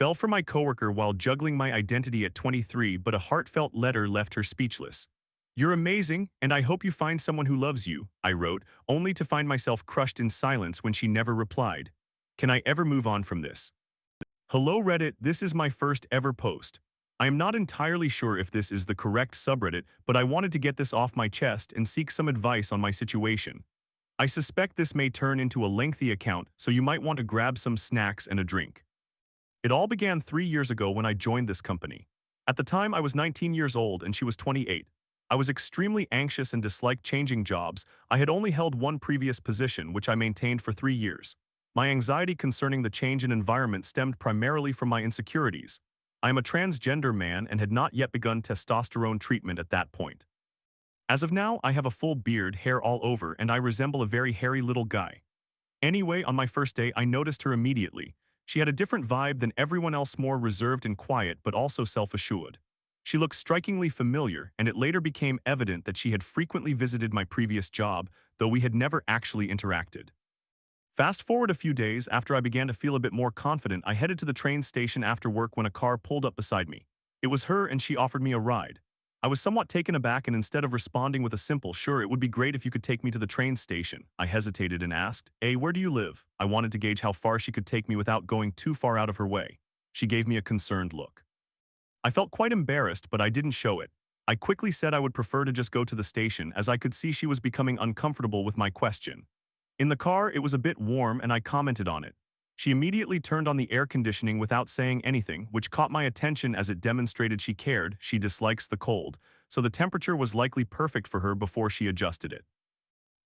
Fell for my coworker while juggling my identity at 23, but a heartfelt letter left her speechless. "You're amazing, and I hope you find someone who loves you," I wrote, only to find myself crushed in silence when she never replied. Can I ever move on from this? Hello Reddit, this is my first ever post. I am not entirely sure if this is the correct subreddit, but I wanted to get this off my chest and seek some advice on my situation. I suspect this may turn into a lengthy account, so you might want to grab some snacks and a drink. It all began 3 years ago when I joined this company. At the time, I was 19 years old and she was 28. I was extremely anxious and disliked changing jobs. I had only held one previous position, which I maintained for 3 years. My anxiety concerning the change in environment stemmed primarily from my insecurities. I am a transgender man and had not yet begun testosterone treatment at that point. As of now, I have a full beard, hair all over, and I resemble a very hairy little guy. Anyway, on my first day, I noticed her immediately. She had a different vibe than everyone else, more reserved and quiet, but also self-assured. She looked strikingly familiar, and it later became evident that she had frequently visited my previous job, though we had never actually interacted. Fast forward a few days, after I began to feel a bit more confident, I headed to the train station after work when a car pulled up beside me. It was her and she offered me a ride. I was somewhat taken aback, and instead of responding with a simple, "Sure, it would be great if you could take me to the train station," I hesitated and asked, "Where do you live?" I wanted to gauge how far she could take me without going too far out of her way. She gave me a concerned look. I felt quite embarrassed, but I didn't show it. I quickly said I would prefer to just go to the station, as I could see she was becoming uncomfortable with my question. In the car, it was a bit warm and I commented on it. She immediately turned on the air conditioning without saying anything, which caught my attention as it demonstrated she cared. She dislikes the cold, so the temperature was likely perfect for her before she adjusted it.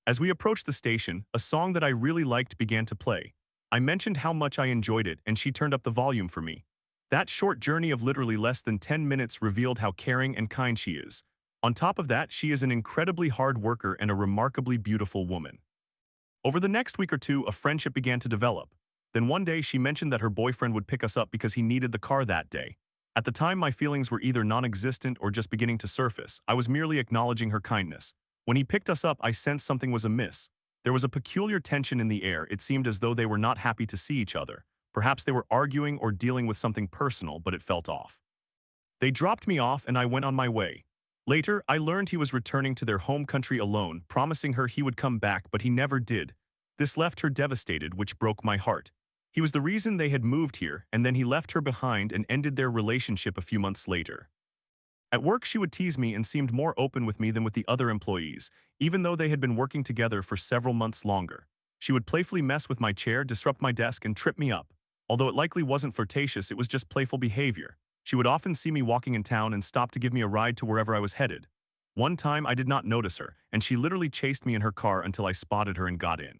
As we approached the station, a song that I really liked began to play. I mentioned how much I enjoyed it and she turned up the volume for me. That short journey of literally less than 10 minutes revealed how caring and kind she is. On top of that, she is an incredibly hard worker and a remarkably beautiful woman. Over the next week or two, a friendship began to develop. Then one day she mentioned that her boyfriend would pick us up because he needed the car that day. At the time, my feelings were either non-existent or just beginning to surface. I was merely acknowledging her kindness. When he picked us up, I sensed something was amiss. There was a peculiar tension in the air. It seemed as though they were not happy to see each other. Perhaps they were arguing or dealing with something personal, but it felt off. They dropped me off and I went on my way. Later, I learned he was returning to their home country alone, promising her he would come back, but he never did. This left her devastated, which broke my heart. He was the reason they had moved here, and then he left her behind and ended their relationship a few months later. At work, she would tease me and seemed more open with me than with the other employees, even though they had been working together for several months longer. She would playfully mess with my chair, disrupt my desk, and trip me up. Although it likely wasn't flirtatious, it was just playful behavior. She would often see me walking in town and stop to give me a ride to wherever I was headed. One time, I did not notice her, and she literally chased me in her car until I spotted her and got in.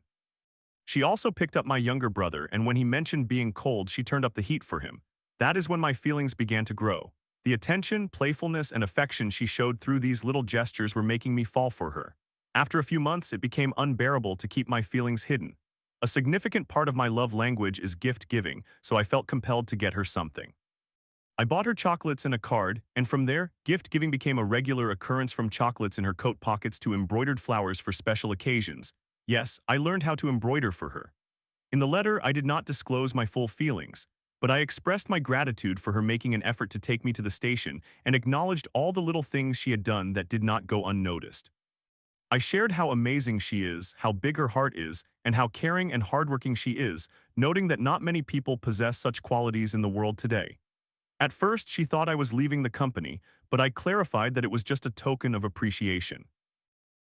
She also picked up my younger brother, and when he mentioned being cold, she turned up the heat for him. That is when my feelings began to grow. The attention, playfulness, and affection she showed through these little gestures were making me fall for her. After a few months, it became unbearable to keep my feelings hidden. A significant part of my love language is gift giving, so I felt compelled to get her something. I bought her chocolates and a card, and from there, gift giving became a regular occurrence, from chocolates in her coat pockets to embroidered flowers for special occasions. Yes, I learned how to embroider for her. In the letter, I did not disclose my full feelings, but I expressed my gratitude for her making an effort to take me to the station and acknowledged all the little things she had done that did not go unnoticed. I shared how amazing she is, how big her heart is, and how caring and hardworking she is, noting that not many people possess such qualities in the world today. At first, she thought I was leaving the company, but I clarified that it was just a token of appreciation.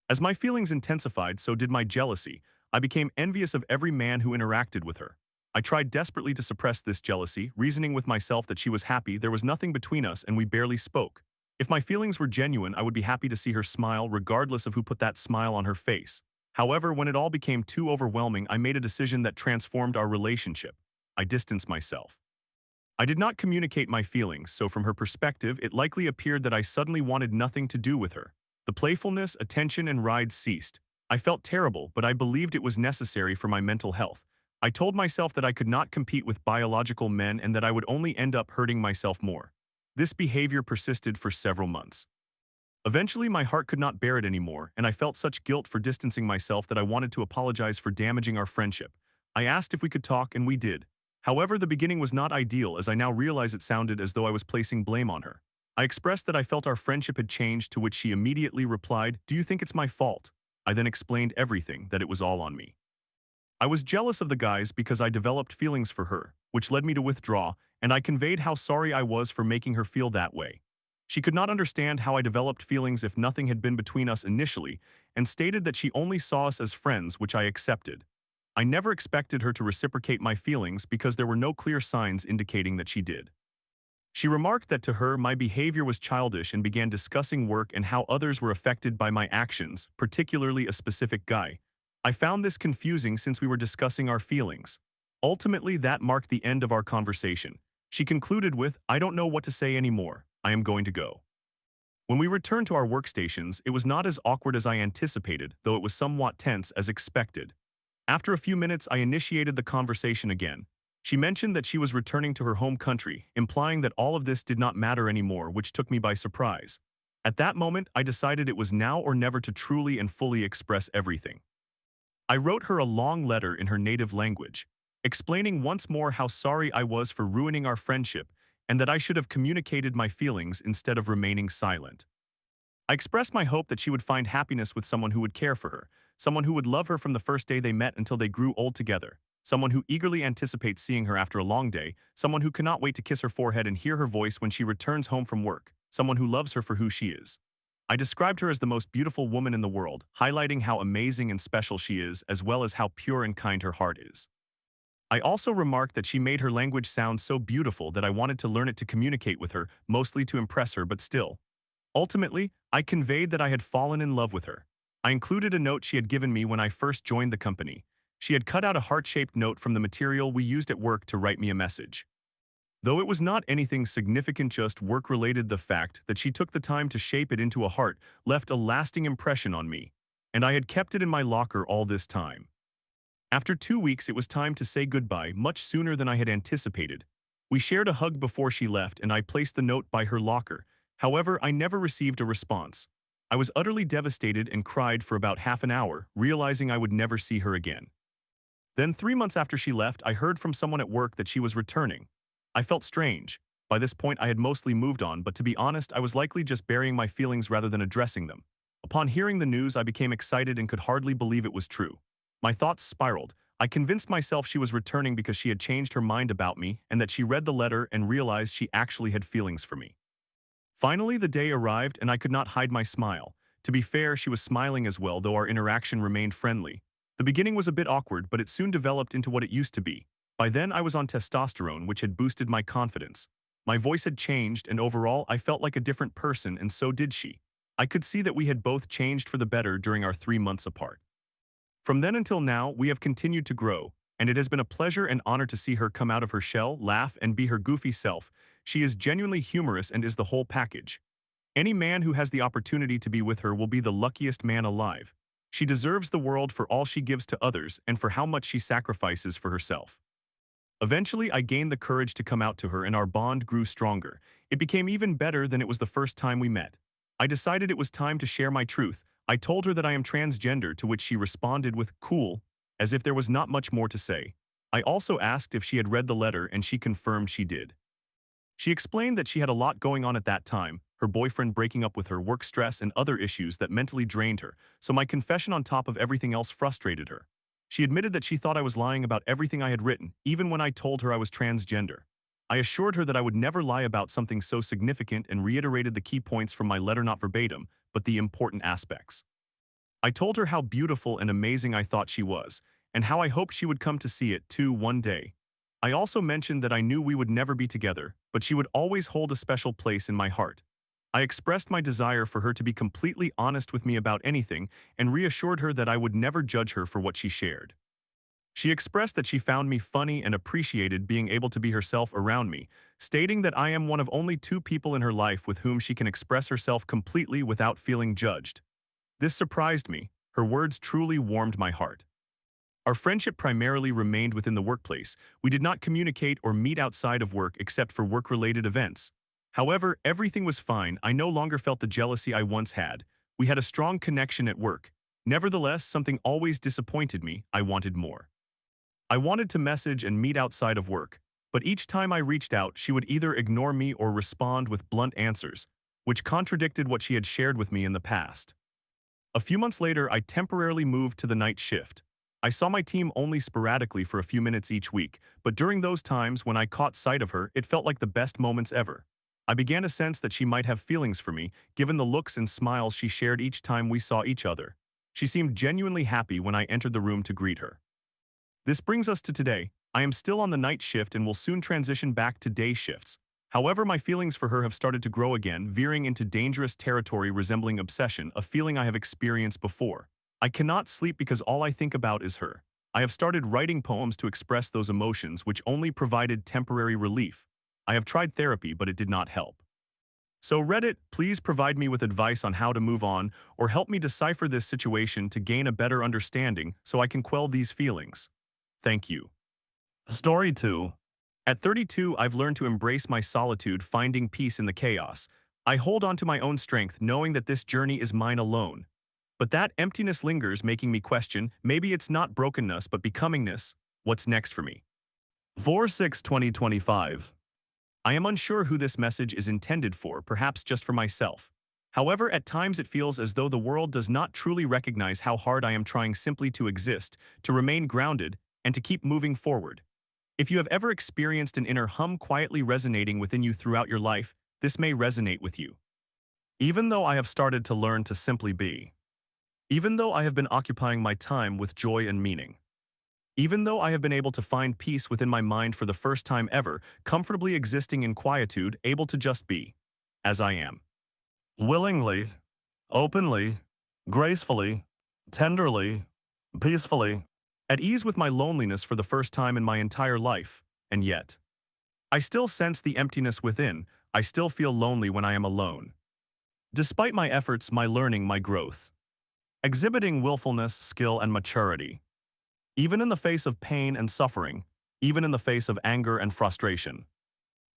As my feelings intensified, so did my jealousy. I became envious of every man who interacted with her. I tried desperately to suppress this jealousy, reasoning with myself that she was happy there was nothing between us and we barely spoke. If my feelings were genuine, I would be happy to see her smile, regardless of who put that smile on her face. However, when it all became too overwhelming, I made a decision that transformed our relationship. I distanced myself. I did not communicate my feelings, so from her perspective, it likely appeared that I suddenly wanted nothing to do with her. The playfulness, attention, and rides ceased. I felt terrible, but I believed it was necessary for my mental health. I told myself that I could not compete with biological men and that I would only end up hurting myself more. This behavior persisted for several months. Eventually, my heart could not bear it anymore, and I felt such guilt for distancing myself that I wanted to apologize for damaging our friendship. I asked if we could talk, and we did. However, the beginning was not ideal as I now realize it sounded as though I was placing blame on her. I expressed that I felt our friendship had changed, to which she immediately replied, "Do you think it's my fault?" I then explained everything, that it was all on me. I was jealous of the guys because I developed feelings for her, which led me to withdraw, and I conveyed how sorry I was for making her feel that way. She could not understand how I developed feelings if nothing had been between us initially, and stated that she only saw us as friends, which I accepted. I never expected her to reciprocate my feelings because there were no clear signs indicating that she did. She remarked that to her my behavior was childish and began discussing work and how others were affected by my actions, particularly a specific guy. I found this confusing since we were discussing our feelings. Ultimately, that marked the end of our conversation. She concluded with, "I don't know what to say anymore. I am going to go." When we returned to our workstations, it was not as awkward as I anticipated, though it was somewhat tense as expected. After a few minutes, I initiated the conversation again. She mentioned that she was returning to her home country, implying that all of this did not matter anymore, which took me by surprise. At that moment, I decided it was now or never to truly and fully express everything. I wrote her a long letter in her native language, explaining once more how sorry I was for ruining our friendship and that I should have communicated my feelings instead of remaining silent. I expressed my hope that she would find happiness with someone who would care for her, someone who would love her from the first day they met until they grew old together, someone who eagerly anticipates seeing her after a long day, someone who cannot wait to kiss her forehead and hear her voice when she returns home from work, someone who loves her for who she is. I described her as the most beautiful woman in the world, highlighting how amazing and special she is, as well as how pure and kind her heart is. I also remarked that she made her language sound so beautiful that I wanted to learn it to communicate with her, mostly to impress her, but still. Ultimately, I conveyed that I had fallen in love with her. I included a note she had given me when I first joined the company. She had cut out a heart-shaped note from the material we used at work to write me a message. Though it was not anything significant, just work-related, the fact that she took the time to shape it into a heart left a lasting impression on me, and I had kept it in my locker all this time. After 2 weeks, it was time to say goodbye, much sooner than I had anticipated. We shared a hug before she left, and I placed the note by her locker. However, I never received a response. I was utterly devastated and cried for about half an hour, realizing I would never see her again. Then 3 months after she left, I heard from someone at work that she was returning. I felt strange. By this point, I had mostly moved on, but to be honest, I was likely just burying my feelings rather than addressing them. Upon hearing the news, I became excited and could hardly believe it was true. My thoughts spiraled. I convinced myself she was returning because she had changed her mind about me and that she read the letter and realized she actually had feelings for me. Finally, the day arrived and I could not hide my smile. To be fair, she was smiling as well, though our interaction remained friendly. The beginning was a bit awkward, but it soon developed into what it used to be. By then, I was on testosterone, which had boosted my confidence. My voice had changed, and overall, I felt like a different person, and so did she. I could see that we had both changed for the better during our 3 months apart. From then until now, we have continued to grow, and it has been a pleasure and honor to see her come out of her shell, laugh, and be her goofy self. She is genuinely humorous and is the whole package. Any man who has the opportunity to be with her will be the luckiest man alive. She deserves the world for all she gives to others and for how much she sacrifices for herself. Eventually, I gained the courage to come out to her and our bond grew stronger. It became even better than it was the first time we met. I decided it was time to share my truth. I told her that I am transgender, to which she responded with "cool," as if there was not much more to say. I also asked if she had read the letter and she confirmed she did. She explained that she had a lot going on at that time, her boyfriend breaking up with her, work stress, and other issues that mentally drained her, so my confession on top of everything else frustrated her. She admitted that she thought I was lying about everything I had written, even when I told her I was transgender. I assured her that I would never lie about something so significant and reiterated the key points from my letter, not verbatim, but the important aspects. I told her how beautiful and amazing I thought she was, and how I hoped she would come to see it too one day. I also mentioned that I knew we would never be together, but she would always hold a special place in my heart. I expressed my desire for her to be completely honest with me about anything and reassured her that I would never judge her for what she shared. She expressed that she found me funny and appreciated being able to be herself around me, stating that I am one of only 2 people in her life with whom she can express herself completely without feeling judged. This surprised me. Her words truly warmed my heart. Our friendship primarily remained within the workplace. We did not communicate or meet outside of work except for work-related events. However, everything was fine. I no longer felt the jealousy I once had. We had a strong connection at work. Nevertheless, something always disappointed me. I wanted more. I wanted to message and meet outside of work, but each time I reached out, she would either ignore me or respond with blunt answers, which contradicted what she had shared with me in the past. A few months later, I temporarily moved to the night shift. I saw my team only sporadically for a few minutes each week, but during those times when I caught sight of her, it felt like the best moments ever. I began to sense that she might have feelings for me, given the looks and smiles she shared each time we saw each other. She seemed genuinely happy when I entered the room to greet her. This brings us to today. I am still on the night shift and will soon transition back to day shifts. However, my feelings for her have started to grow again, veering into dangerous territory resembling obsession, a feeling I have experienced before. I cannot sleep because all I think about is her. I have started writing poems to express those emotions, which only provided temporary relief. I have tried therapy, but it did not help. So Reddit, please provide me with advice on how to move on, or help me decipher this situation to gain a better understanding so I can quell these feelings. Thank you. Story 2. At 32, I've learned to embrace my solitude, finding peace in the chaos. I hold on to my own strength, knowing that this journey is mine alone. But that emptiness lingers, making me question, maybe it's not brokenness but becomingness. What's next for me? 4/6/2025. I am unsure who this message is intended for, perhaps just for myself. However, at times it feels as though the world does not truly recognize how hard I am trying simply to exist, to remain grounded, and to keep moving forward. If you have ever experienced an inner hum quietly resonating within you throughout your life, this may resonate with you. Even though I have started to learn to simply be. Even though I have been occupying my time with joy and meaning. Even though I have been able to find peace within my mind for the first time ever, comfortably existing in quietude, able to just be. As I am. Willingly, openly, gracefully, tenderly, peacefully, at ease with my loneliness for the first time in my entire life, and yet, I still sense the emptiness within. I still feel lonely when I am alone. Despite my efforts, my learning, my growth, exhibiting willfulness, skill, and maturity, even in the face of pain and suffering, even in the face of anger and frustration,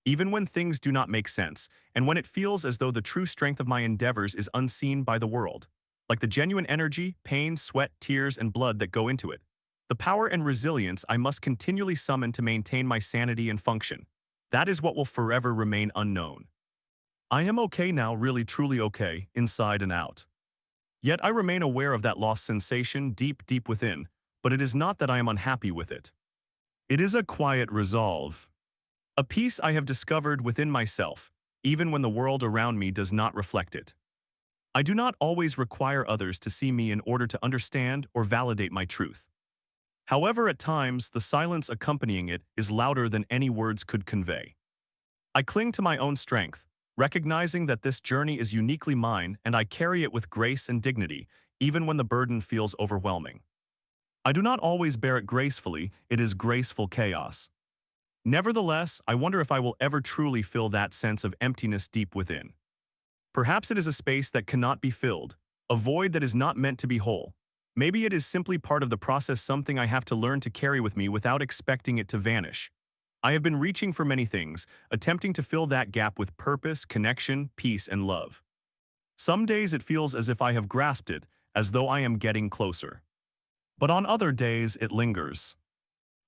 even when things do not make sense, and when it feels as though the true strength of my endeavors is unseen by the world, like the genuine energy, pain, sweat, tears, and blood that go into it. The power and resilience I must continually summon to maintain my sanity and function. That is what will forever remain unknown. I am okay now, really truly okay, inside and out. Yet I remain aware of that lost sensation deep, deep within, but it is not that I am unhappy with it. It is a quiet resolve. A peace I have discovered within myself, even when the world around me does not reflect it. I do not always require others to see me in order to understand or validate my truth. However, at times, the silence accompanying it is louder than any words could convey. I cling to my own strength, recognizing that this journey is uniquely mine and I carry it with grace and dignity, even when the burden feels overwhelming. I do not always bear it gracefully, it is graceful chaos. Nevertheless, I wonder if I will ever truly feel that sense of emptiness deep within. Perhaps it is a space that cannot be filled, a void that is not meant to be whole. Maybe it is simply part of the process, something I have to learn to carry with me without expecting it to vanish. I have been reaching for many things, attempting to fill that gap with purpose, connection, peace, and love. Some days it feels as if I have grasped it, as though I am getting closer. But on other days, it lingers.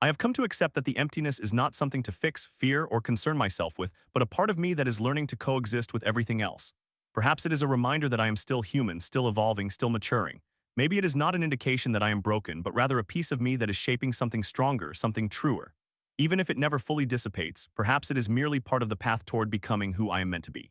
I have come to accept that the emptiness is not something to fix, fear, or concern myself with, but a part of me that is learning to coexist with everything else. Perhaps it is a reminder that I am still human, still evolving, still maturing. Maybe it is not an indication that I am broken, but rather a piece of me that is shaping something stronger, something truer. Even if it never fully dissipates, perhaps it is merely part of the path toward becoming who I am meant to be.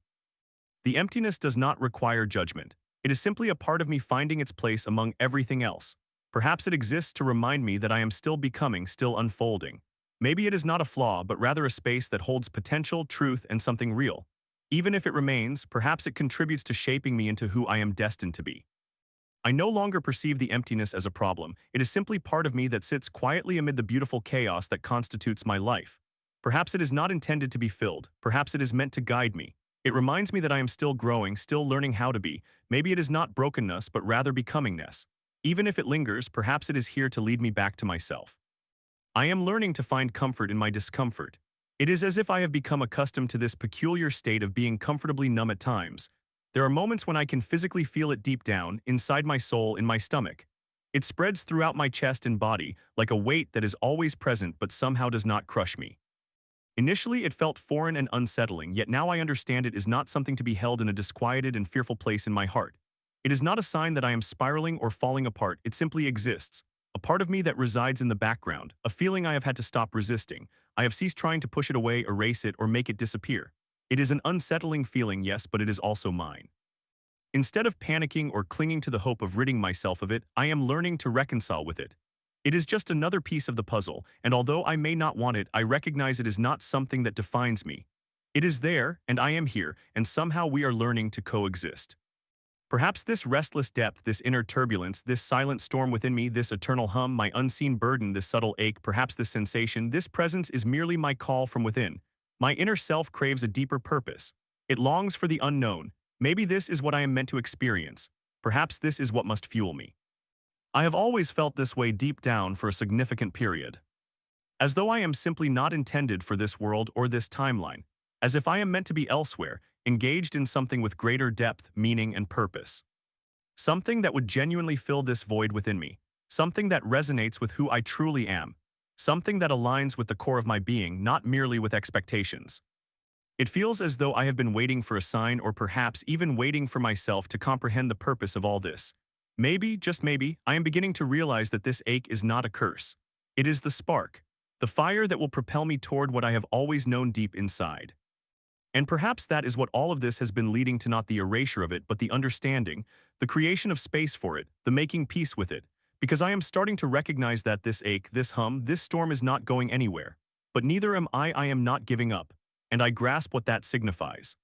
The emptiness does not require judgment. It is simply a part of me finding its place among everything else. Perhaps it exists to remind me that I am still becoming, still unfolding. Maybe it is not a flaw, but rather a space that holds potential, truth, and something real. Even if it remains, perhaps it contributes to shaping me into who I am destined to be. I no longer perceive the emptiness as a problem. It is simply part of me that sits quietly amid the beautiful chaos that constitutes my life. Perhaps it is not intended to be filled. Perhaps it is meant to guide me. It reminds me that I am still growing, still learning how to be. Maybe it is not brokenness, but rather becomingness. Even if it lingers, perhaps it is here to lead me back to myself. I am learning to find comfort in my discomfort. It is as if I have become accustomed to this peculiar state of being comfortably numb at times. There are moments when I can physically feel it deep down, inside my soul, in my stomach. It spreads throughout my chest and body, like a weight that is always present but somehow does not crush me. Initially, it felt foreign and unsettling, yet now I understand it is not something to be held in a disquieted and fearful place in my heart. It is not a sign that I am spiraling or falling apart, it simply exists. A part of me that resides in the background, a feeling I have had to stop resisting. I have ceased trying to push it away, erase it, or make it disappear. It is an unsettling feeling, yes, but it is also mine. Instead of panicking or clinging to the hope of ridding myself of it, I am learning to reconcile with it. It is just another piece of the puzzle, and although I may not want it, I recognize it is not something that defines me. It is there, and I am here, and somehow we are learning to coexist. Perhaps this restless depth, this inner turbulence, this silent storm within me, this eternal hum, my unseen burden, this subtle ache, perhaps this sensation, this presence is merely my call from within. My inner self craves a deeper purpose. It longs for the unknown. Maybe this is what I am meant to experience. Perhaps this is what must fuel me. I have always felt this way deep down for a significant period. As though I am simply not intended for this world or this timeline. As if I am meant to be elsewhere, engaged in something with greater depth, meaning, and purpose. Something that would genuinely fill this void within me. Something that resonates with who I truly am. Something that aligns with the core of my being, not merely with expectations. It feels as though I have been waiting for a sign, or perhaps even waiting for myself to comprehend the purpose of all this. Maybe, just maybe, I am beginning to realize that this ache is not a curse. It is the spark, the fire that will propel me toward what I have always known deep inside. And perhaps that is what all of this has been leading to, not the erasure of it, but the understanding, the creation of space for it, the making peace with it. Because I am starting to recognize that this ache, this hum, this storm is not going anywhere. But neither am I am not giving up. And I grasp what that signifies.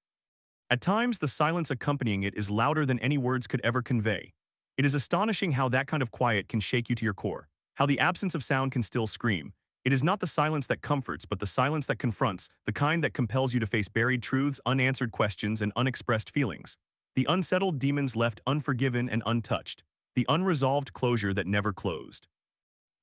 At times, the silence accompanying it is louder than any words could ever convey. It is astonishing how that kind of quiet can shake you to your core, how the absence of sound can still scream. It is not the silence that comforts, but the silence that confronts, the kind that compels you to face buried truths, unanswered questions, and unexpressed feelings. The unsettled demons left unforgiven and untouched. The unresolved closure that never closed.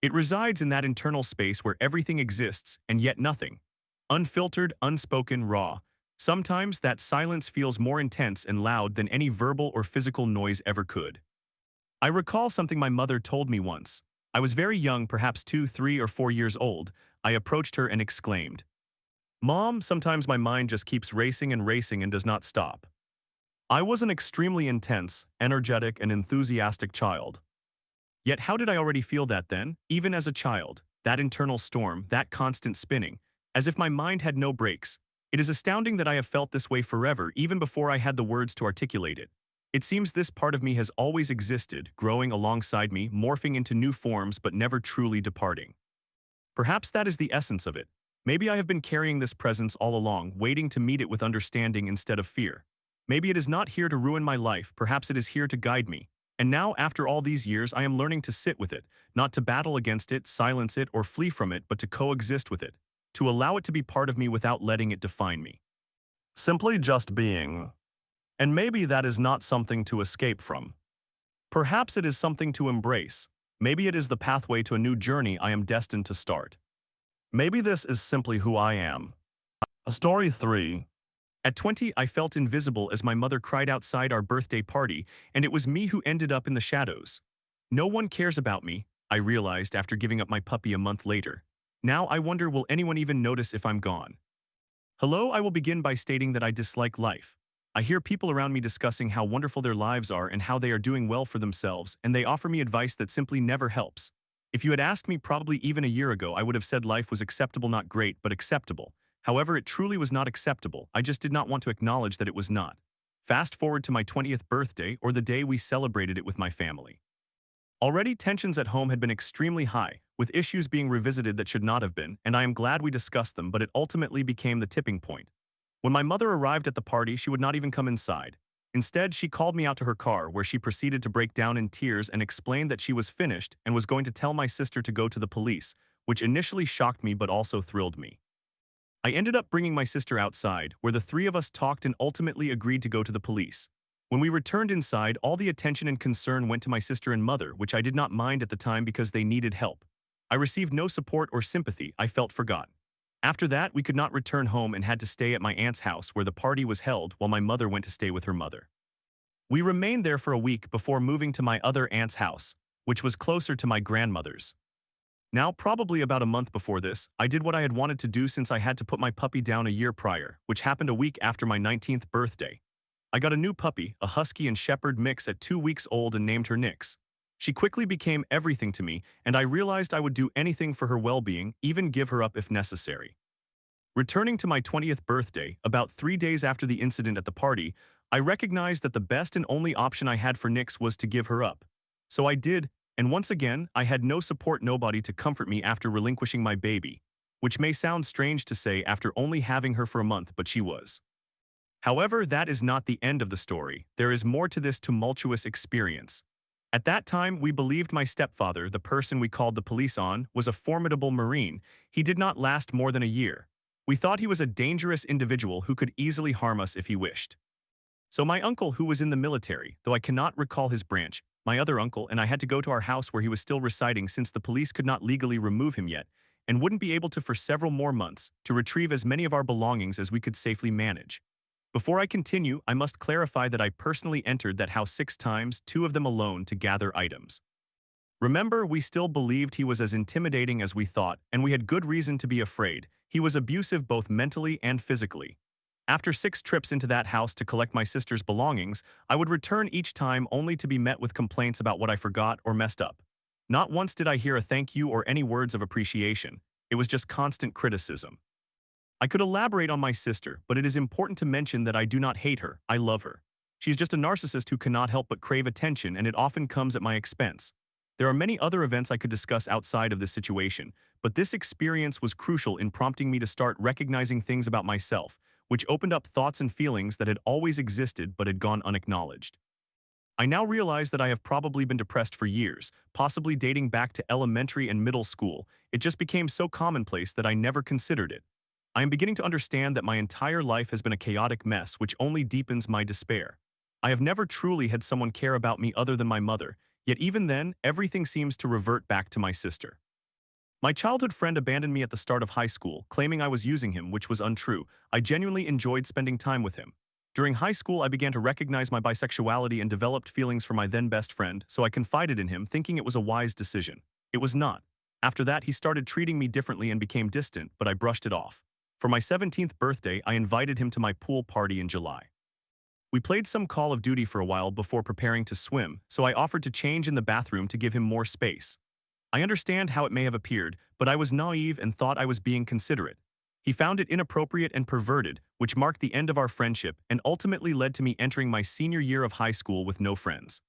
It resides in that internal space where everything exists, and yet nothing. Unfiltered, unspoken, raw. Sometimes that silence feels more intense and loud than any verbal or physical noise ever could. I recall something my mother told me once. I was very young, perhaps 2, 3, or 4 years old. I approached her and exclaimed, "Mom, sometimes my mind just keeps racing and does not stop." I was an extremely intense, energetic, and enthusiastic child. Yet how did I already feel that then, even as a child, that internal storm, that constant spinning, as if my mind had no brakes? It is astounding that I have felt this way forever, even before I had the words to articulate it. It seems this part of me has always existed, growing alongside me, morphing into new forms but never truly departing. Perhaps that is the essence of it. Maybe I have been carrying this presence all along, waiting to meet it with understanding instead of fear. Maybe it is not here to ruin my life, perhaps it is here to guide me. And now, after all these years, I am learning to sit with it, not to battle against it, silence it, or flee from it, but to coexist with it, to allow it to be part of me without letting it define me. Simply just being. And maybe that is not something to escape from. Perhaps it is something to embrace. Maybe it is the pathway to a new journey I am destined to start. Maybe this is simply who I am. Story 3. At 20, I felt invisible as my mother cried outside our birthday party, and it was me who ended up in the shadows. No one cares about me, I realized after giving up my puppy a month later. Now I wonder, will anyone even notice if I'm gone? Hello, I will begin by stating that I dislike life. I hear people around me discussing how wonderful their lives are and how they are doing well for themselves, and they offer me advice that simply never helps. If you had asked me probably even a year ago, I would have said life was acceptable, not great, but acceptable. However, it truly was not acceptable. I just did not want to acknowledge that it was not. Fast forward to my 20th birthday, or the day we celebrated it with my family. Already, tensions at home had been extremely high, with issues being revisited that should not have been, and I am glad we discussed them, but it ultimately became the tipping point. When my mother arrived at the party, she would not even come inside. Instead, she called me out to her car, where she proceeded to break down in tears and explain that she was finished and was going to tell my sister to go to the police, which initially shocked me but also thrilled me. I ended up bringing my sister outside, where the three of us talked and ultimately agreed to go to the police. When we returned inside, all the attention and concern went to my sister and mother, which I did not mind at the time because they needed help. I received no support or sympathy. I felt forgotten. After that, we could not return home and had to stay at my aunt's house where the party was held while my mother went to stay with her mother. We remained there for a week before moving to my other aunt's house. which was closer to my grandmother's. Now, probably about a month before this, I did what I had wanted to do since I had to put my puppy down a year prior, which happened a week after my 19th birthday. I got a new puppy, a husky and shepherd mix at 2 weeks old, and named her Nyx. She quickly became everything to me, and I realized I would do anything for her well-being, even give her up if necessary. Returning to my 20th birthday, about 3 days after the incident at the party, I recognized that the best and only option I had for Nyx was to give her up. So I did, and once again, I had no support, nobody to comfort me after relinquishing my baby, which may sound strange to say after only having her for a month, but she was. However, that is not the end of the story. There is more to this tumultuous experience. At that time, we believed my stepfather, the person we called the police on, was a formidable Marine. He did not last more than a year. We thought he was a dangerous individual who could easily harm us if he wished. So my uncle, who was in the military, though I cannot recall his branch, my other uncle and I had to go to our house where he was still residing since the police could not legally remove him yet, and wouldn't be able to for several more months, to retrieve as many of our belongings as we could safely manage. Before I continue, I must clarify that I personally entered that house 6 times, 2 of them alone, to gather items. Remember, we still believed he was as intimidating as we thought, and we had good reason to be afraid. He was abusive both mentally and physically. After 6 trips into that house to collect my sister's belongings, I would return each time only to be met with complaints about what I forgot or messed up. Not once did I hear a thank you or any words of appreciation. It was just constant criticism. I could elaborate on my sister, but it is important to mention that I do not hate her, I love her. She is just a narcissist who cannot help but crave attention, and it often comes at my expense. There are many other events I could discuss outside of this situation, but this experience was crucial in prompting me to start recognizing things about myself, which opened up thoughts and feelings that had always existed but had gone unacknowledged. I now realize that I have probably been depressed for years, possibly dating back to elementary and middle school. It just became so commonplace that I never considered it. I am beginning to understand that my entire life has been a chaotic mess, which only deepens my despair. I have never truly had someone care about me other than my mother, yet even then, everything seems to revert back to my sister. My childhood friend abandoned me at the start of high school, claiming I was using him, which was untrue. I genuinely enjoyed spending time with him. During high school, I began to recognize my bisexuality and developed feelings for my then best friend, so I confided in him, thinking it was a wise decision. It was not. After that, he started treating me differently and became distant, but I brushed it off. For my 17th birthday, I invited him to my pool party in July. We played some Call of Duty for a while before preparing to swim, so I offered to change in the bathroom to give him more space. I understand how it may have appeared, but I was naive and thought I was being considerate. He found it inappropriate and perverted, which marked the end of our friendship and ultimately led to me entering my senior year of high school with no friends.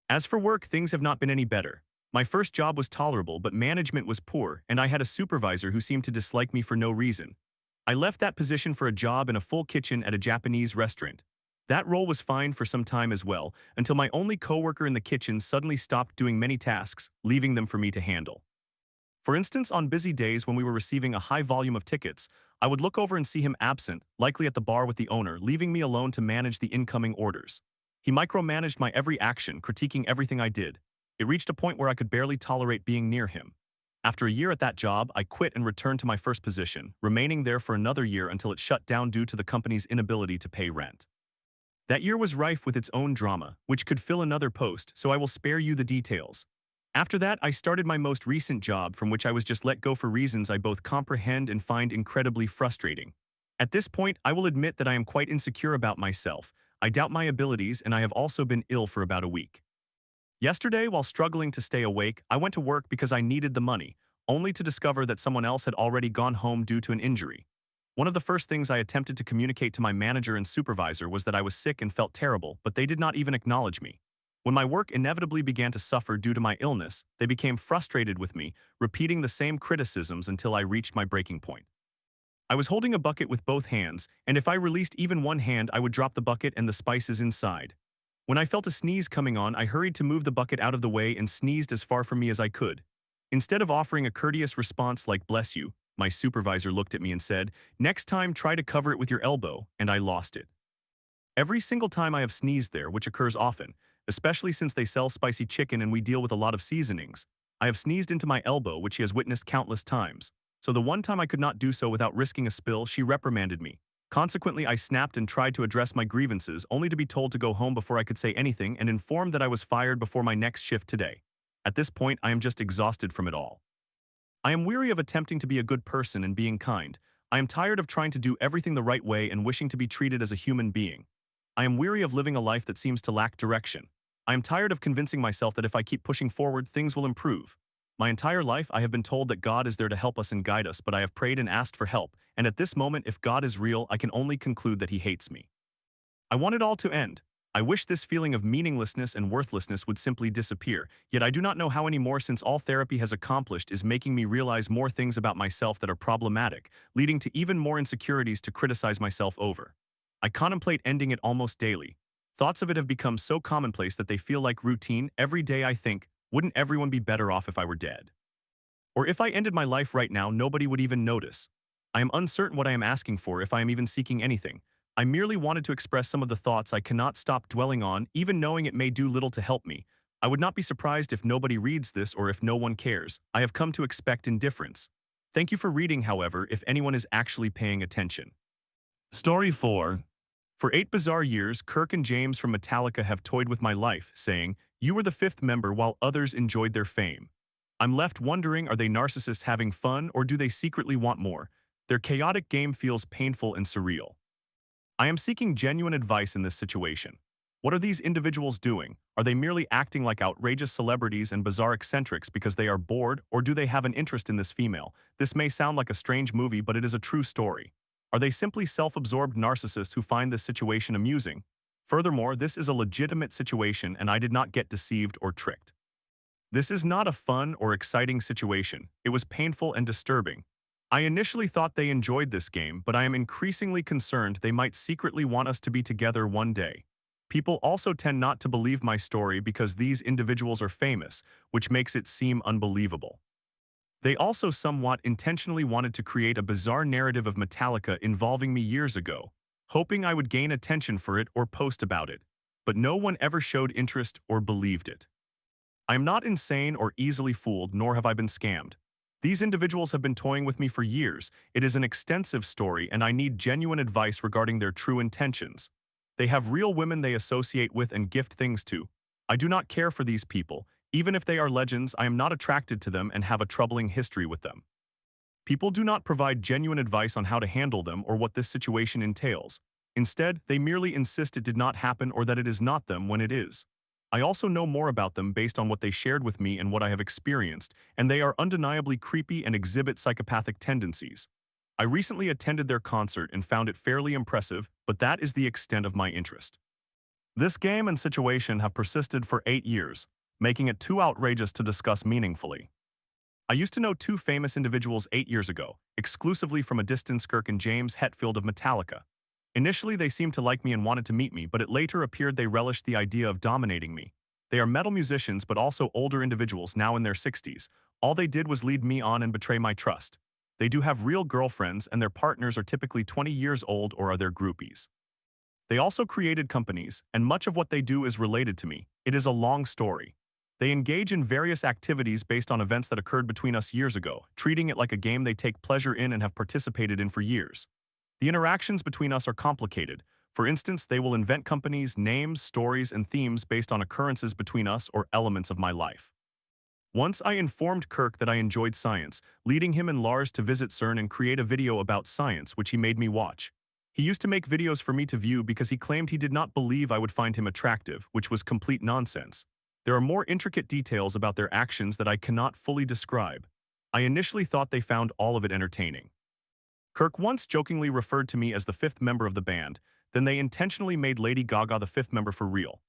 As for work, things have not been any better. My first job was tolerable, but management was poor, and I had a supervisor who seemed to dislike me for no reason. I left that position for a job in a full kitchen at a Japanese restaurant. That role was fine for some time as well, until my only coworker in the kitchen suddenly stopped doing many tasks, leaving them for me to handle. For instance, on busy days when we were receiving a high volume of tickets, I would look over and see him absent, likely at the bar with the owner, leaving me alone to manage the incoming orders. He micromanaged my every action, critiquing everything I did. It reached a point where I could barely tolerate being near him. After a year at that job, I quit and returned to my first position, remaining there for another year until it shut down due to the company's inability to pay rent. That year was rife with its own drama, which could fill another post, so I will spare you the details. After that, I started my most recent job, from which I was just let go for reasons I both comprehend and find incredibly frustrating. At this point, I will admit that I am quite insecure about myself. I doubt my abilities, and I have also been ill for about a week. Yesterday, while struggling to stay awake, I went to work because I needed the money, only to discover that someone else had already gone home due to an injury. One of the first things I attempted to communicate to my manager and supervisor was that I was sick and felt terrible, but they did not even acknowledge me. When my work inevitably began to suffer due to my illness, they became frustrated with me, repeating the same criticisms until I reached my breaking point. I was holding a bucket with both hands, and if I released even one hand, I would drop the bucket and the spices inside. When I felt a sneeze coming on, I hurried to move the bucket out of the way and sneezed as far from me as I could. Instead of offering a courteous response like "bless you," my supervisor looked at me and said, "Next time, try to cover it with your elbow," and I lost it. Every single time I have sneezed there, which occurs often, especially since they sell spicy chicken and we deal with a lot of seasonings, I have sneezed into my elbow, which she has witnessed countless times. So the one time I could not do so without risking a spill, she reprimanded me. Consequently, I snapped and tried to address my grievances, only to be told to go home before I could say anything and informed that I was fired before my next shift today. At this point, I am just exhausted from it all. I am weary of attempting to be a good person and being kind. I am tired of trying to do everything the right way and wishing to be treated as a human being. I am weary of living a life that seems to lack direction. I am tired of convincing myself that if I keep pushing forward, things will improve. My entire life, I have been told that God is there to help us and guide us, but I have prayed and asked for help, and at this moment, if God is real, I can only conclude that he hates me. I want it all to end. I wish this feeling of meaninglessness and worthlessness would simply disappear, yet I do not know how anymore since all therapy has accomplished is making me realize more things about myself that are problematic, leading to even more insecurities to criticize myself over. I contemplate ending it almost daily. Thoughts of it have become so commonplace that they feel like routine. Every day I think, wouldn't everyone be better off if I were dead? Or if I ended my life right now, nobody would even notice. I am uncertain what I am asking for if I am even seeking anything. I merely wanted to express some of the thoughts I cannot stop dwelling on, even knowing it may do little to help me. I would not be surprised if nobody reads this or if no one cares. I have come to expect indifference. Thank you for reading, however, if anyone is actually paying attention. Story 4. For 8 bizarre years, Kirk and James from Metallica have toyed with my life, saying, "You were the fifth member while others enjoyed their fame." I'm left wondering, are they narcissists having fun or do they secretly want more? Their chaotic game feels painful and surreal. I am seeking genuine advice in this situation. What are these individuals doing? Are they merely acting like outrageous celebrities and bizarre eccentrics because they are bored, or do they have an interest in this female? This may sound like a strange movie, but it is a true story. Are they simply self-absorbed narcissists who find this situation amusing? Furthermore, this is a legitimate situation and I did not get deceived or tricked. This is not a fun or exciting situation. It was painful and disturbing. I initially thought they enjoyed this game, but I am increasingly concerned they might secretly want us to be together one day. People also tend not to believe my story because these individuals are famous, which makes it seem unbelievable. They also somewhat intentionally wanted to create a bizarre narrative of Metallica involving me years ago, hoping I would gain attention for it or post about it. But no one ever showed interest or believed it. I am not insane or easily fooled, nor have I been scammed. These individuals have been toying with me for years. It is an extensive story, and I need genuine advice regarding their true intentions. They have real women they associate with and gift things to. I do not care for these people. Even if they are legends, I am not attracted to them and have a troubling history with them. People do not provide genuine advice on how to handle them or what this situation entails. Instead, they merely insist it did not happen or that it is not them when it is. I also know more about them based on what they shared with me and what I have experienced, and they are undeniably creepy and exhibit psychopathic tendencies. I recently attended their concert and found it fairly impressive, but that is the extent of my interest. This game and situation have persisted for 8 years, making it too outrageous to discuss meaningfully. I used to know 2 famous individuals 8 years ago, exclusively from a distance, Kirk and James Hetfield of Metallica. Initially, they seemed to like me and wanted to meet me, but it later appeared they relished the idea of dominating me. They are metal musicians but also older individuals now in their 60s. All they did was lead me on and betray my trust. They do have real girlfriends and their partners are typically 20 years old or are their groupies. They also created companies, and much of what they do is related to me. It is a long story. They engage in various activities based on events that occurred between us years ago, treating it like a game they take pleasure in and have participated in for years. The interactions between us are complicated. For instance, they will invent companies, names, stories, and themes based on occurrences between us or elements of my life. Once I informed Kirk that I enjoyed science, leading him and Lars to visit CERN and create a video about science, which he made me watch. He used to make videos for me to view because he claimed he did not believe I would find him attractive, which was complete nonsense. There are more intricate details about their actions that I cannot fully describe. I initially thought they found all of it entertaining. Kirk once jokingly referred to me as the 5th member of the band, then they intentionally made Lady Gaga the 5th member for real.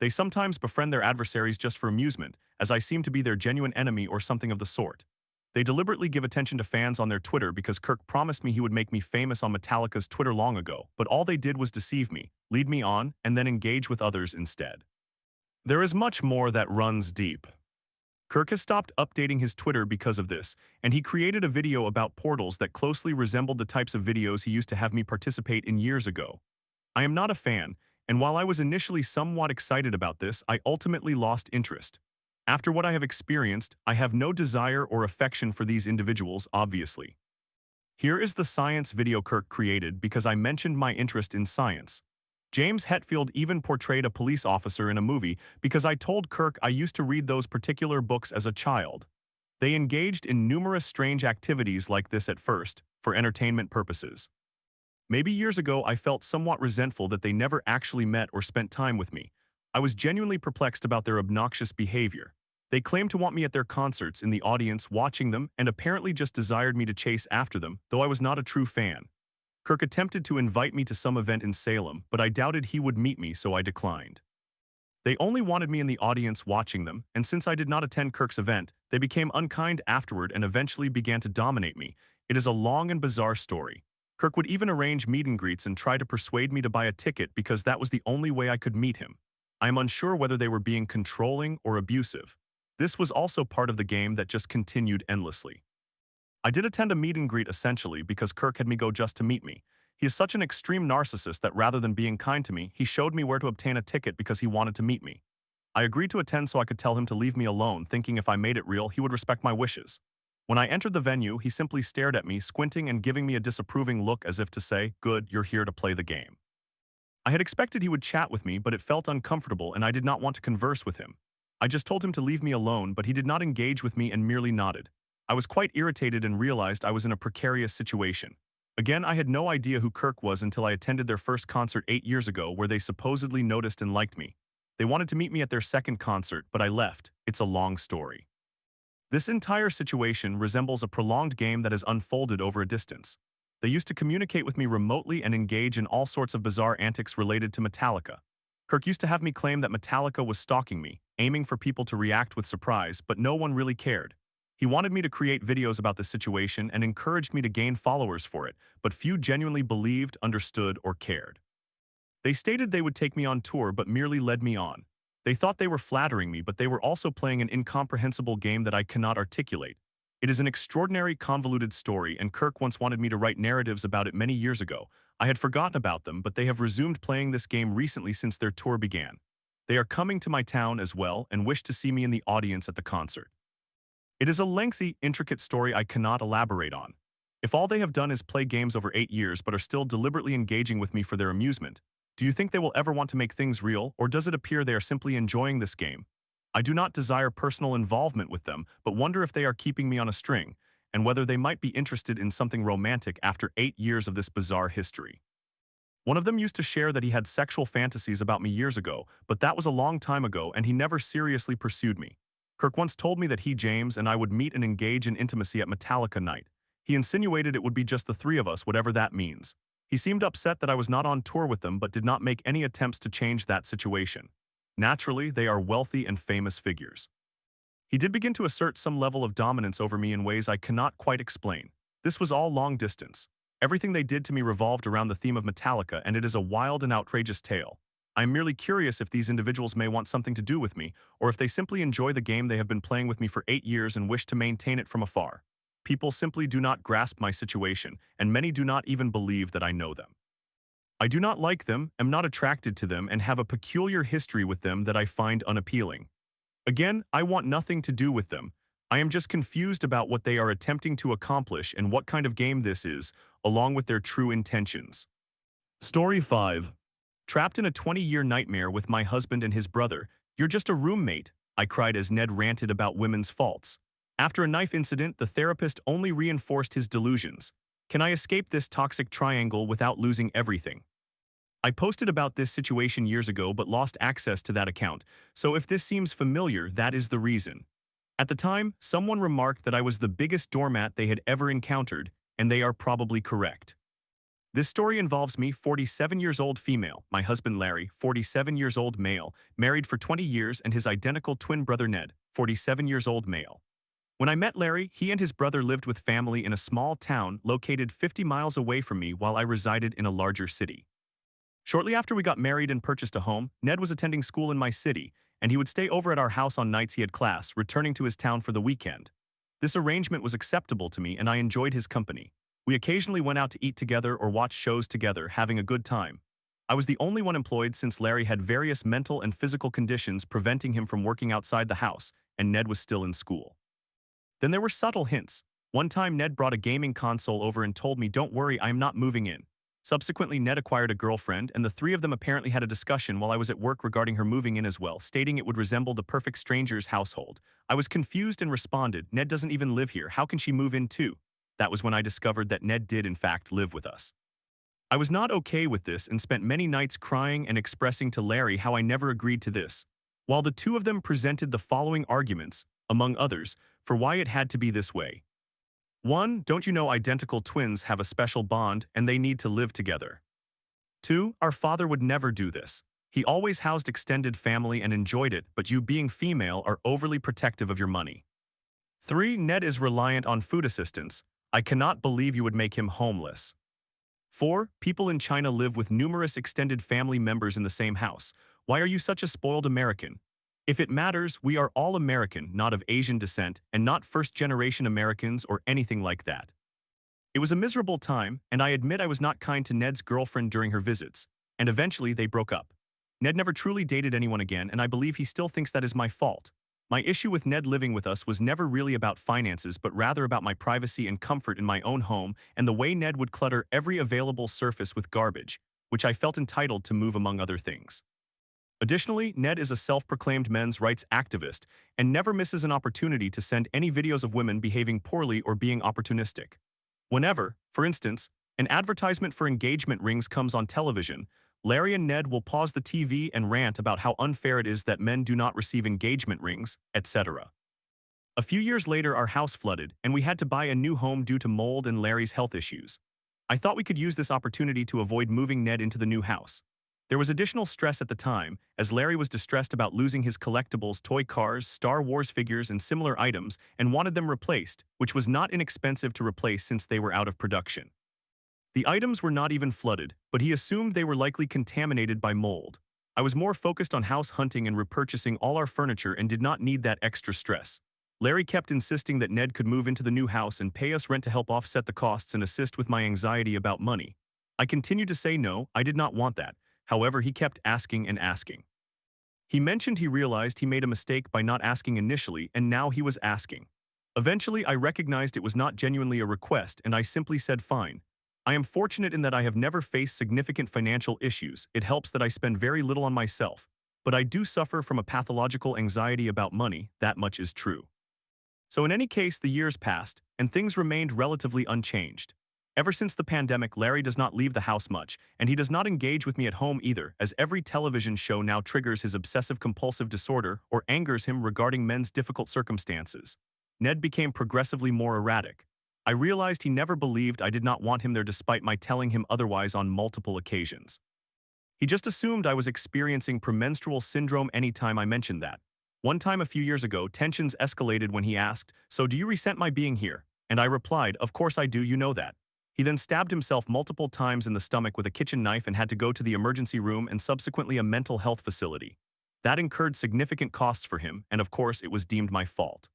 They sometimes befriend their adversaries just for amusement, as I seem to be their genuine enemy or something of the sort. They deliberately give attention to fans on their Twitter because Kirk promised me he would make me famous on Metallica's Twitter long ago, but all they did was deceive me, lead me on, and then engage with others instead. There is much more that runs deep. Kirk has stopped updating his Twitter because of this, and he created a video about portals that closely resembled the types of videos he used to have me participate in years ago. I am not a fan, and while I was initially somewhat excited about this, I ultimately lost interest. After what I have experienced, I have no desire or affection for these individuals, obviously. Here is the science video Kirk created because I mentioned my interest in science. James Hetfield even portrayed a police officer in a movie because I told Kirk I used to read those particular books as a child. They engaged in numerous strange activities like this at first, for entertainment purposes. Maybe years ago I felt somewhat resentful that they never actually met or spent time with me. I was genuinely perplexed about their obnoxious behavior. They claimed to want me at their concerts in the audience watching them and apparently just desired me to chase after them, though I was not a true fan. Kirk attempted to invite me to some event in Salem, but I doubted he would meet me, so I declined. They only wanted me in the audience watching them, and since I did not attend Kirk's event, they became unkind afterward and eventually began to dominate me. It is a long and bizarre story. Kirk would even arrange meet and greets and try to persuade me to buy a ticket because that was the only way I could meet him. I am unsure whether they were being controlling or abusive. This was also part of the game that just continued endlessly. I did attend a meet and greet essentially because Kirk had me go just to meet me. He is such an extreme narcissist that rather than being kind to me, he showed me where to obtain a ticket because he wanted to meet me. I agreed to attend so I could tell him to leave me alone, thinking if I made it real, he would respect my wishes. When I entered the venue, he simply stared at me, squinting and giving me a disapproving look as if to say, "Good, you're here to play the game." I had expected he would chat with me, but it felt uncomfortable and I did not want to converse with him. I just told him to leave me alone, but he did not engage with me and merely nodded. I was quite irritated and realized I was in a precarious situation. Again, I had no idea who Kirk was until I attended their first concert 8 years ago where they supposedly noticed and liked me. They wanted to meet me at their second concert, but I left. It's a long story. This entire situation resembles a prolonged game that has unfolded over a distance. They used to communicate with me remotely and engage in all sorts of bizarre antics related to Metallica. Kirk used to have me claim that Metallica was stalking me, aiming for people to react with surprise, but no one really cared. He wanted me to create videos about the situation and encouraged me to gain followers for it, but few genuinely believed, understood, or cared. They stated they would take me on tour but merely led me on. They thought they were flattering me, but they were also playing an incomprehensible game that I cannot articulate. It is an extraordinary, convoluted story, and Kirk once wanted me to write narratives about it many years ago. I had forgotten about them, but they have resumed playing this game recently since their tour began. They are coming to my town as well and wish to see me in the audience at the concert. It is a lengthy, intricate story I cannot elaborate on. If all they have done is play games over 8 years but are still deliberately engaging with me for their amusement, do you think they will ever want to make things real, or does it appear they are simply enjoying this game? I do not desire personal involvement with them, but wonder if they are keeping me on a string, and whether they might be interested in something romantic after 8 years of this bizarre history. One of them used to share that he had sexual fantasies about me years ago, but that was a long time ago and he never seriously pursued me. Kirk once told me that he, James, and I would meet and engage in intimacy at Metallica night. He insinuated it would be just the three of us, whatever that means. He seemed upset that I was not on tour with them but did not make any attempts to change that situation. Naturally, they are wealthy and famous figures. He did begin to assert some level of dominance over me in ways I cannot quite explain. This was all long distance. Everything they did to me revolved around the theme of Metallica, and it is a wild and outrageous tale. I am merely curious if these individuals may want something to do with me, or if they simply enjoy the game they have been playing with me for 8 years and wish to maintain it from afar. People simply do not grasp my situation, and many do not even believe that I know them. I do not like them, am not attracted to them, and have a peculiar history with them that I find unappealing. Again, I want nothing to do with them. I am just confused about what they are attempting to accomplish and what kind of game this is, along with their true intentions. Story 5. Trapped in a 20-year nightmare with my husband and his brother. You're just a roommate, I cried as Ned ranted about women's faults. After a knife incident, the therapist only reinforced his delusions. Can I escape this toxic triangle without losing everything? I posted about this situation years ago but lost access to that account, so if this seems familiar, that is the reason. At the time, someone remarked that I was the biggest doormat they had ever encountered, and they are probably correct. This story involves me, 47 years old female, my husband Larry, 47 years old male, married for 20 years, and his identical twin brother Ned, 47 years old male. When I met Larry, he and his brother lived with family in a small town located 50 miles away from me while I resided in a larger city. Shortly after we got married and purchased a home, Ned was attending school in my city, and he would stay over at our house on nights he had class, returning to his town for the weekend. This arrangement was acceptable to me, and I enjoyed his company. We occasionally went out to eat together or watch shows together, having a good time. I was the only one employed since Larry had various mental and physical conditions preventing him from working outside the house, and Ned was still in school. Then there were subtle hints. One time Ned brought a gaming console over and told me, "Don't worry, I am not moving in." Subsequently, Ned acquired a girlfriend, and the three of them apparently had a discussion while I was at work regarding her moving in as well, stating it would resemble the perfect stranger's household. I was confused and responded, "Ned doesn't even live here, how can she move in too?" That was when I discovered that Ned did in fact live with us. I was not okay with this and spent many nights crying and expressing to Larry how I never agreed to this, while the two of them presented the following arguments, among others, for why it had to be this way. 1. Don't you know identical twins have a special bond and they need to live together? 2. Our father would never do this. He always housed extended family and enjoyed it, but you being female are overly protective of your money. 3. Ned is reliant on food assistance. I cannot believe you would make him homeless. 4. People in China live with numerous extended family members in the same house. Why are you such a spoiled American? If it matters, we are all American, not of Asian descent, and not first-generation Americans or anything like that. It was a miserable time, and I admit I was not kind to Ned's girlfriend during her visits, and eventually they broke up. Ned never truly dated anyone again, and I believe he still thinks that is my fault. My issue with Ned living with us was never really about finances, but rather about my privacy and comfort in my own home and the way Ned would clutter every available surface with garbage, which I felt entitled to move among other things. Additionally, Ned is a self-proclaimed men's rights activist and never misses an opportunity to send any videos of women behaving poorly or being opportunistic. Whenever, for instance, an advertisement for engagement rings comes on television, Larry and Ned will pause the TV and rant about how unfair it is that men do not receive engagement rings, etc. A few years later, our house flooded, and we had to buy a new home due to mold and Larry's health issues. I thought we could use this opportunity to avoid moving Ned into the new house. There was additional stress at the time, as Larry was distressed about losing his collectibles, toy cars, Star Wars figures, and similar items, and wanted them replaced, which was not inexpensive to replace since they were out of production. The items were not even flooded, but he assumed they were likely contaminated by mold. I was more focused on house hunting and repurchasing all our furniture and did not need that extra stress. Larry kept insisting that Ned could move into the new house and pay us rent to help offset the costs and assist with my anxiety about money. I continued to say no, I did not want that. However, he kept asking and asking. He mentioned he realized he made a mistake by not asking initially, and now he was asking. Eventually, I recognized it was not genuinely a request, and I simply said fine. I am fortunate in that I have never faced significant financial issues. It helps that I spend very little on myself, but I do suffer from a pathological anxiety about money, that much is true. So in any case, the years passed, and things remained relatively unchanged. Ever since the pandemic, Larry does not leave the house much, and he does not engage with me at home either, as every television show now triggers his obsessive-compulsive disorder or angers him regarding men's difficult circumstances. Ned became progressively more erratic. I realized he never believed I did not want him there despite my telling him otherwise on multiple occasions. He just assumed I was experiencing premenstrual syndrome anytime I mentioned that. One time a few years ago, tensions escalated when he asked, "So do you resent my being here?" And I replied, "Of course I do, you know that." He then stabbed himself multiple times in the stomach with a kitchen knife and had to go to the emergency room and subsequently a mental health facility. That incurred significant costs for him, and of course it was deemed my fault.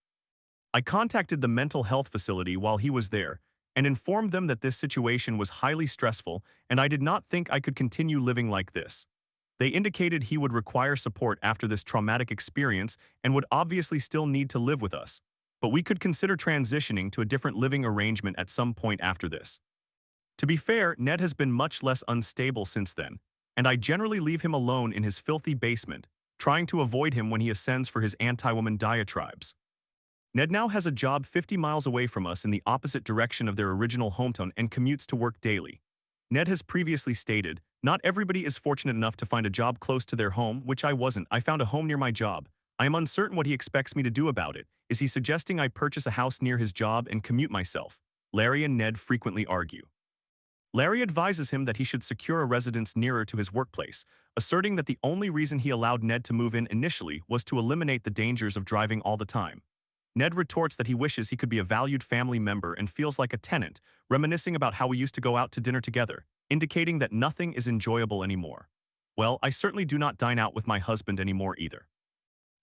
I contacted the mental health facility while he was there and informed them that this situation was highly stressful and I did not think I could continue living like this. They indicated he would require support after this traumatic experience and would obviously still need to live with us, but we could consider transitioning to a different living arrangement at some point after this. To be fair, Ned has been much less unstable since then, and I generally leave him alone in his filthy basement, trying to avoid him when he ascends for his anti-woman diatribes. Ned now has a job 50 miles away from us in the opposite direction of their original hometown and commutes to work daily. Ned has previously stated, "Not everybody is fortunate enough to find a job close to their home, which I wasn't. I found a home near my job. I am uncertain what he expects me to do about it. Is he suggesting I purchase a house near his job and commute myself?" Larry and Ned frequently argue. Larry advises him that he should secure a residence nearer to his workplace, asserting that the only reason he allowed Ned to move in initially was to eliminate the dangers of driving all the time. Ned retorts that he wishes he could be a valued family member and feels like a tenant, reminiscing about how we used to go out to dinner together, indicating that nothing is enjoyable anymore. Well, I certainly do not dine out with my husband anymore either.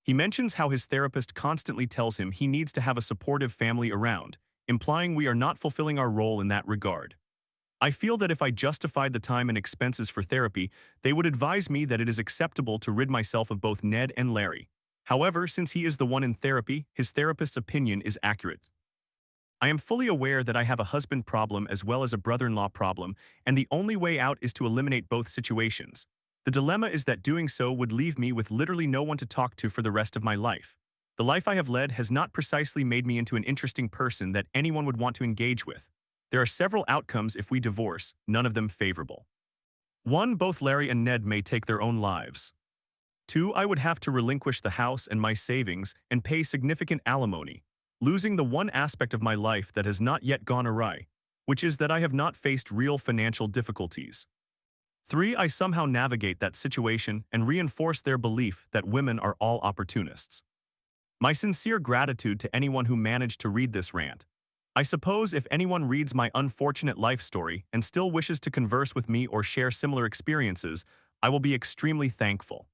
He mentions how his therapist constantly tells him he needs to have a supportive family around, implying we are not fulfilling our role in that regard. I feel that if I justified the time and expenses for therapy, they would advise me that it is acceptable to rid myself of both Ned and Larry. However, since he is the one in therapy, his therapist's opinion is accurate. I am fully aware that I have a husband problem as well as a brother-in-law problem, and the only way out is to eliminate both situations. The dilemma is that doing so would leave me with literally no one to talk to for the rest of my life. The life I have led has not precisely made me into an interesting person that anyone would want to engage with. There are several outcomes if we divorce, none of them favorable. 1. Both Larry and Ned may take their own lives. 2. I would have to relinquish the house and my savings and pay significant alimony, losing the one aspect of my life that has not yet gone awry, which is that I have not faced real financial difficulties. 3. I somehow navigate that situation and reinforce their belief that women are all opportunists. My sincere gratitude to anyone who managed to read this rant. I suppose if anyone reads my unfortunate life story and still wishes to converse with me or share similar experiences, I will be extremely thankful.